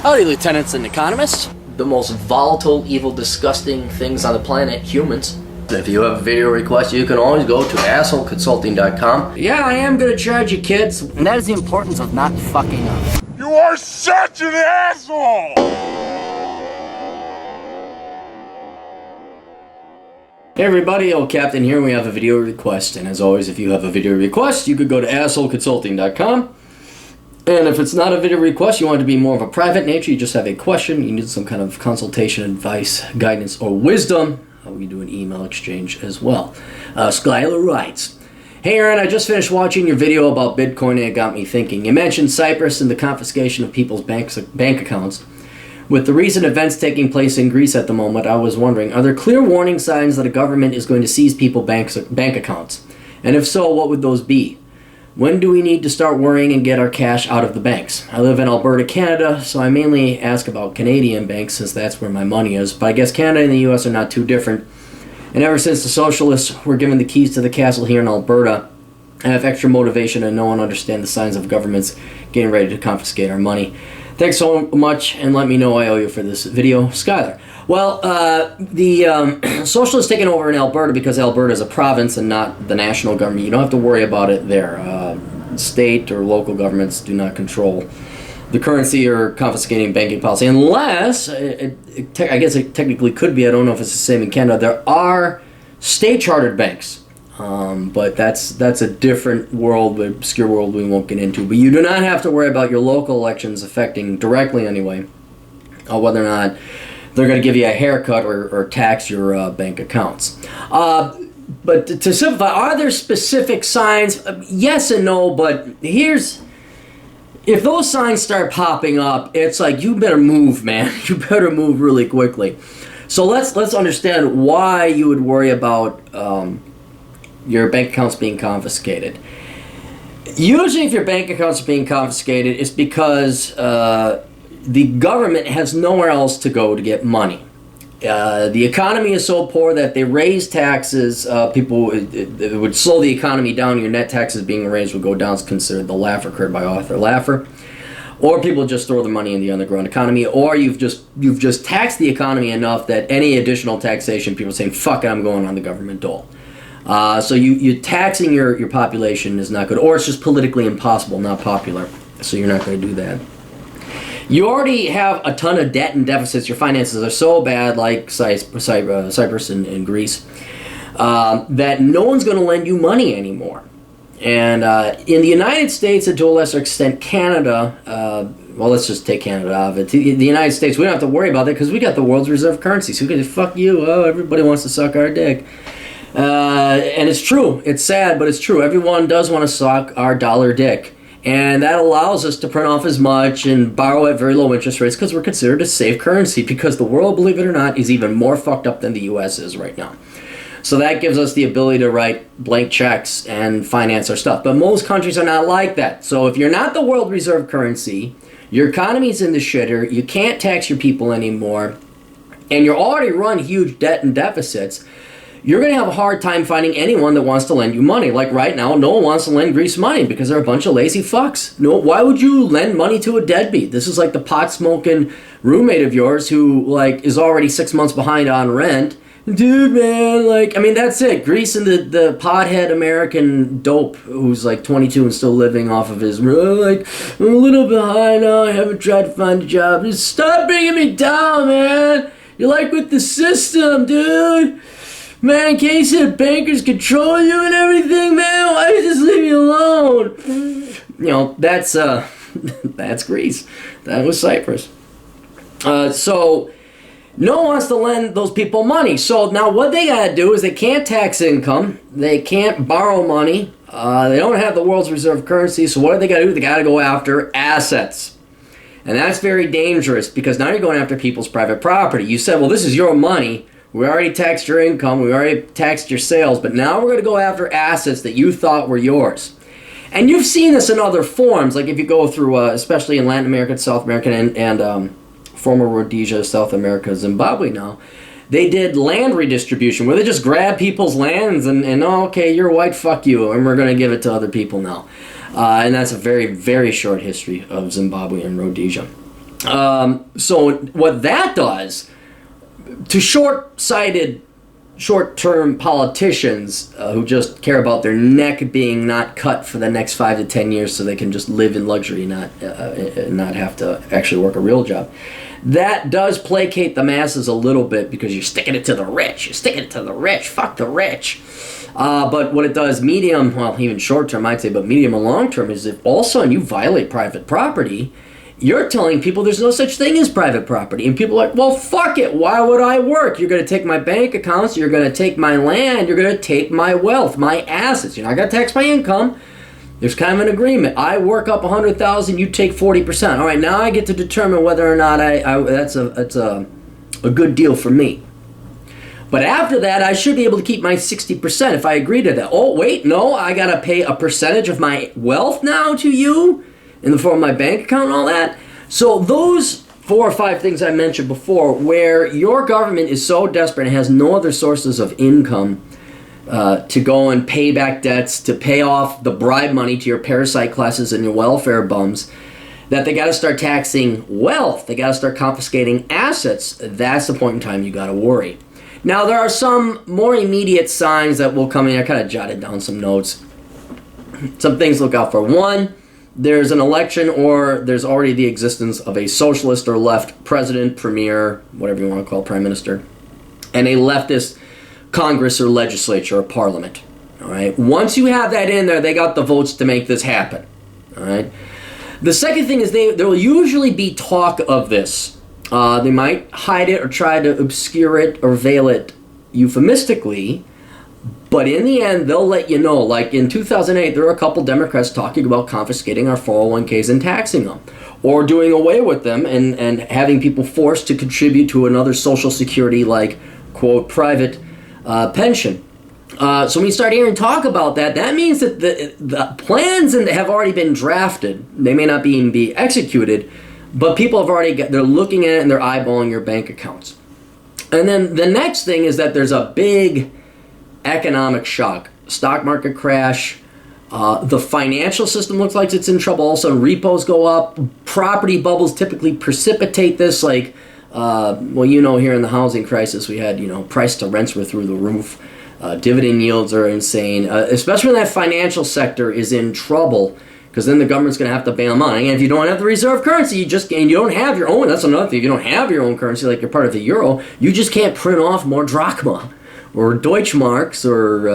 Howdy, lieutenants and economists. The most volatile, evil, disgusting things on the planet, humans. If you have a video request, you can always go to assholeconsulting.com. Yeah, I am gonna charge you, kids. And that is the importance of not fucking up. You are such an asshole! Hey everybody, old Captain here. We have a video request, and as always, if you have a video request, you could go to assholeconsulting.com. And if it's not a video request, you want it to be more of a private nature, you just have a question, you need some kind of consultation, advice, guidance, or wisdom, we do an email exchange as well. Skylar writes, "Hey Aaron, I just finished watching your video about Bitcoin and it got me thinking. You mentioned Cyprus and the confiscation of people's bank accounts. With the recent events taking place in Greece at the moment, I was wondering, are there clear warning signs that a government is going to seize people's bank accounts? And if so, what would those be? When do we need to start worrying and get our cash out of the banks? I live in Alberta, Canada, so I mainly ask about Canadian banks since that's where my money is, but I guess Canada and the US are not too different. And ever since the socialists were given the keys to the castle here in Alberta, I have extra motivation to know and understand the signs of governments getting ready to confiscate our money. Thanks so much, and let me know I owe you for this video, Skylar." Well, the socialists taking over in Alberta because Alberta is a province and not the national government. You don't have to worry about it there. State or local governments do not control the currency or confiscating banking policy, unless, I guess it technically could be, I don't know if it's the same in Canada, there are state-chartered banks. But that's a different world, obscure world we won't get into. But you do not have to worry about your local elections affecting directly anyway, whether or not they're going to give you a haircut or tax your bank accounts. But to simplify, are there specific signs? Yes and no, but if those signs start popping up, it's like, you better move, man. You better move really quickly. So let's understand why you would worry about your bank accounts being confiscated. Usually if your bank accounts are being confiscated, it's because the government has nowhere else to go to get money. The economy is so poor that they raise taxes. It would slow the economy down. Your net taxes being raised would go down. It's considered the laugh occurred by Arthur Laffer. Or people just throw the money in the underground economy, or you've just taxed the economy enough that any additional taxation, people are saying, fuck it, I'm going on the government dole. So you taxing your population is not good, or it's just politically impossible, not popular, so you're not going to do that. You already have a ton of debt and deficits. Your finances are so bad, like Cyprus and Greece, that no one's going to lend you money anymore. And in the United States, and to a lesser extent Canada, well, let's just take Canada out of it. The United States, we don't have to worry about that because we got the world's reserve currency. So we can say, fuck you, everybody wants to suck our dick. And it's true. It's sad, but it's true. Everyone does want to suck our dollar dick. And that allows us to print off as much and borrow at very low interest rates because we're considered a safe currency, because the world, believe it or not, is even more fucked up than the US is right now. So that gives us the ability to write blank checks and finance our stuff. But most countries are not like that. So if you're not the world reserve currency, your economy's in the shitter, you can't tax your people anymore, and you're already run huge debt and deficits, you're going to have a hard time finding anyone that wants to lend you money. Like right now, no one wants to lend Greece money because they're a bunch of lazy fucks. No, why would you lend money to a deadbeat? This is like the pot-smoking roommate of yours who is already 6 months behind on rent. Dude, man, I mean, that's it. Greece and the pothead American dope who's 22 and still living off of his, I'm a little behind now, I haven't tried to find a job. Just stop bringing me down, man. You're with the system, dude. Man, can't you see the bankers control you and everything, man? Why don't you just leave me alone? That's that's Greece. That was Cyprus. So no one wants to lend those people money. So now what they gotta do is they can't tax income. They can't borrow money. They don't have the world's reserve currency. So what do they gotta do? They gotta go after assets. And that's very dangerous because now you're going after people's private property. You said, well, this is your money. We already taxed your income, we already taxed your sales, but now we're going to go after assets that you thought were yours. And you've seen this in other forms, like if you go through, especially in Latin America, South America, and former Rhodesia, South America, Zimbabwe now, they did land redistribution, where they just grab people's lands and oh, okay, you're white, fuck you, and we're going to give it to other people now. And that's a very, very short history of Zimbabwe and Rhodesia. So what that does to short-term politicians who just care about their neck being not cut for the next 5 to 10 years so they can just live in luxury, not have to actually work a real job. That does placate the masses a little bit because you're sticking it to the rich. You're sticking it to the rich. Fuck the rich. But what it does, even short term, I'd say, but medium and long term, is if all of a sudden you violate private property, you're telling people there's no such thing as private property. And people are like, well, fuck it. Why would I work? You're going to take my bank accounts. You're going to take my land. You're going to take my wealth, my assets. You're not going to tax my income. There's kind of an agreement. I work up $100,000. You take 40%. All right, now I get to determine whether or not that's a good deal for me. But after that, I should be able to keep my 60% if I agree to that. Oh, wait, no, I got to pay a percentage of my wealth now to you in the form of my bank account and all that. So those 4 or 5 things I mentioned before, where your government is so desperate and has no other sources of income to go and pay back debts, to pay off the bribe money to your parasite classes and your welfare bums, that they got to start taxing wealth. They got to start confiscating assets. That's the point in time you got to worry. Now, there are some more immediate signs that will come in. I kind of jotted down some notes. Some things to look out for. One, there's an election or there's already the existence of a socialist or left president, premier, whatever you want to call it, prime minister, and a leftist Congress or legislature or parliament. All right. Once you have that in there, they got the votes to make this happen. All right. The second thing is there will usually be talk of this. They might hide it or try to obscure it or veil it euphemistically, but in the end, they'll let you know. Like in 2008, there were a couple Democrats talking about confiscating our 401ks and taxing them, or doing away with them and having people forced to contribute to another Social Security, like, quote, private pension. So when you start hearing talk about that, that means that the plans have already been drafted. They may not even be executed, but people have already they're looking at it and they're eyeballing your bank accounts. And then the next thing is that there's a big economic shock. Stock market crash. The financial system looks like it's in trouble. Also, repos go up. Property bubbles typically precipitate this. Like, here in the housing crisis, we had, price to rents were through the roof. Dividend yields are insane, especially when that financial sector is in trouble, because then the government's going to have to bail them out. And if you don't have the reserve currency, you don't have your own. That's another thing. If you don't have your own currency, like you're part of the euro, you just can't print off more drachma or Deutschmarks or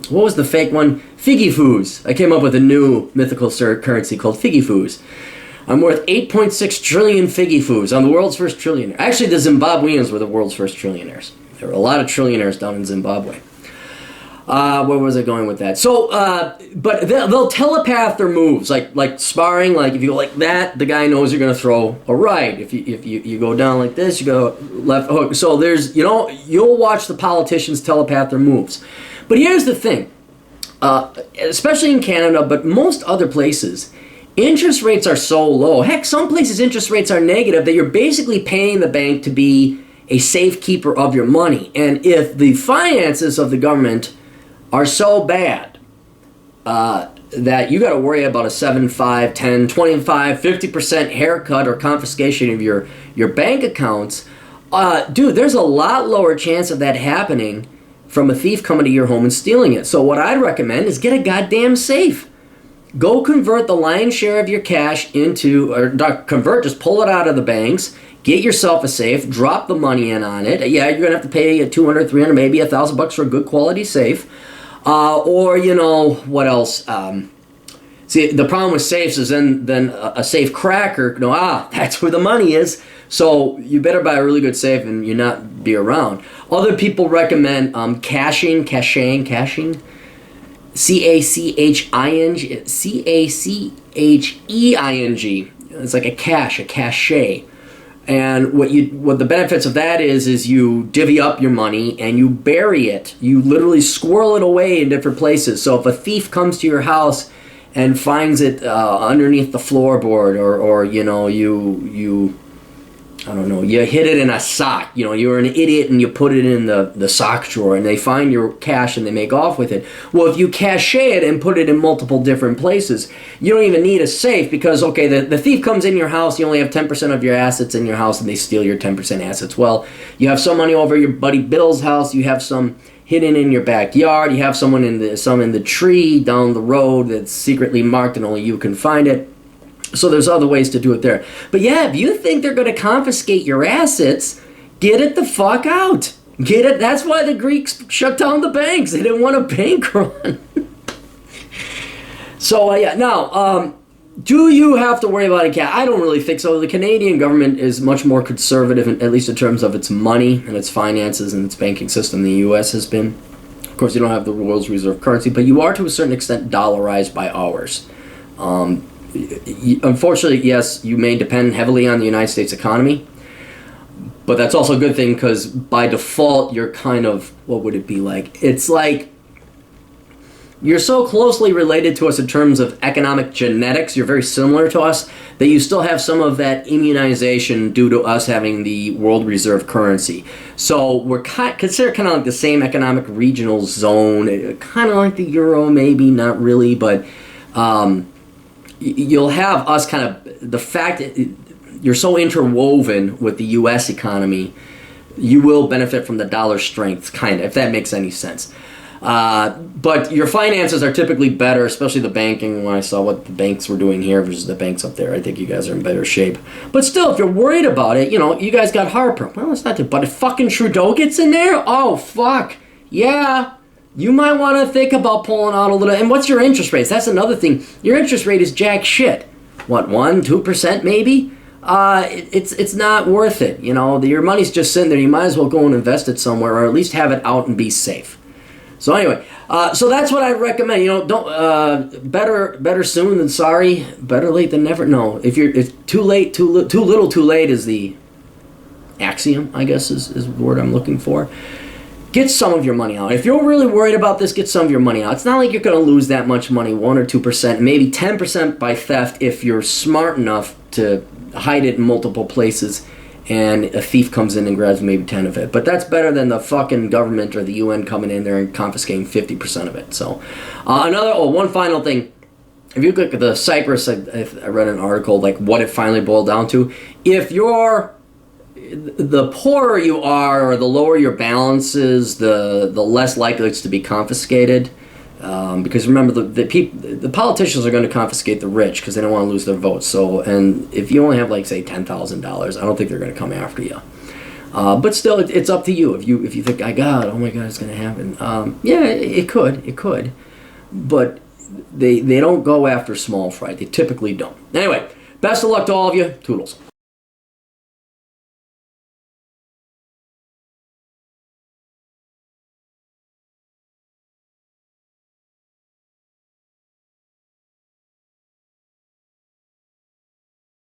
what was the fake one? Figgy-foos. I came up with a new mythical currency called Figgy-foos. I'm worth 8.6 trillion Figgy-foos. I'm the world's first trillionaire. Actually, the Zimbabweans were the world's first trillionaires. There were a lot of trillionaires down in Zimbabwe. Where was I going with that? So, but they'll telepath their moves, like sparring. Like if you go like that, the guy knows you're going to throw a right. If you go down like this, you go left hook. So there's you'll watch the politicians telepath their moves. But here's the thing, especially in Canada, but most other places, interest rates are so low. Heck, some places interest rates are negative that you're basically paying the bank to be a safekeeper of your money. And if the finances of the government are so bad that you got to worry about a 7, 5, 10, 25, 50% haircut or confiscation of your bank accounts, dude, there's a lot lower chance of that happening from a thief coming to your home and stealing it. So what I'd recommend is get a goddamn safe. Go convert the lion's share of your cash into, or not convert, just pull it out of the banks. Get yourself a safe, drop the money in on it. Yeah, you're going to have to pay $200, $300, maybe $1,000 for a good quality safe. Or, what else? See, the problem with safes is then a safe cracker, that's where the money is. So you better buy a really good safe and you not be around. Other people recommend caching. C-A-C-H-I-N-G, C-A-C-H-E-I-N-G. It's like a cache. And what the benefits of that is you divvy up your money and you bury it. You literally squirrel it away in different places. So if a thief comes to your house and finds it underneath the floorboard, or you I don't know, you hid it in a sock. You know, you're an idiot and you put it in the sock drawer and they find your cash and they make off with it. Well, if you cache it and put it in multiple different places, you don't even need a safe because, okay, the thief comes in your house, you only have 10% of your assets in your house and they steal your 10% assets. Well, you have some money over your buddy Bill's house, you have some hidden in your backyard, you have some in the tree down the road that's secretly marked and only you can find it. So there's other ways to do it there. But yeah, if you think they're going to confiscate your assets, get it the fuck out. Get it. That's why the Greeks shut down the banks. They didn't want a bank run. So yeah, now, do you have to worry about a cat? I don't really think so. The Canadian government is much more conservative, at least in terms of its money and its finances and its banking system than the U.S. has been. Of course, you don't have the world's reserve currency, but you are to a certain extent dollarized by ours. Unfortunately, yes, you may depend heavily on the United States economy, but that's also a good thing because by default, you're kind of, what would it be like? It's like you're so closely related to us in terms of economic genetics, you're very similar to us, that you still have some of that immunization due to us having the world reserve currency. So we're considered kind of like the same economic regional zone, kind of like the euro, maybe, not really, but you'll have us kind of, the fact that you're so interwoven with the U.S. economy, you will benefit from the dollar strength, kind of, if that makes any sense. But your finances are typically better, especially the banking. When I saw what the banks were doing here versus the banks up there, I think you guys are in better shape. But still, if you're worried about it, you know, you guys got Harper. Well, it's not too, but if fucking Trudeau gets in there, oh, fuck. Yeah. You might want to think about pulling out a little. And what's your interest rate? That's another thing. Your interest rate is jack shit. What, 1-2% maybe? It's not worth it. You know, your money's just sitting there. You might as well go and invest it somewhere, or at least have it out and be safe. So anyway, so that's what I recommend. You know, don't better soon than sorry. Better late than never. No, if too late, too little, too late is the axiom, I guess is the word I'm looking for. Get some of your money out. If you're really worried about this, get some of your money out. It's not like you're going to lose that much money, 1 or 2%, maybe 10% by theft if you're smart enough to hide it in multiple places and a thief comes in and grabs maybe 10 of it. But that's better than the fucking government or the UN coming in there and confiscating 50% of it. So one final thing. If you look at the Cyprus, I read an article like what it finally boiled down to. If the poorer you are or the lower your balance is, the less likely it's to be confiscated. Because remember, the politicians are going to confiscate the rich because they don't want to lose their votes. So, and if you only have like say $10,000, I don't think they're going to come after you. But still, it's up to you. If you think, oh my God, it's going to happen. Yeah, it could, but they don't go after small fry. They typically don't. Anyway, best of luck to all of you. Toodles.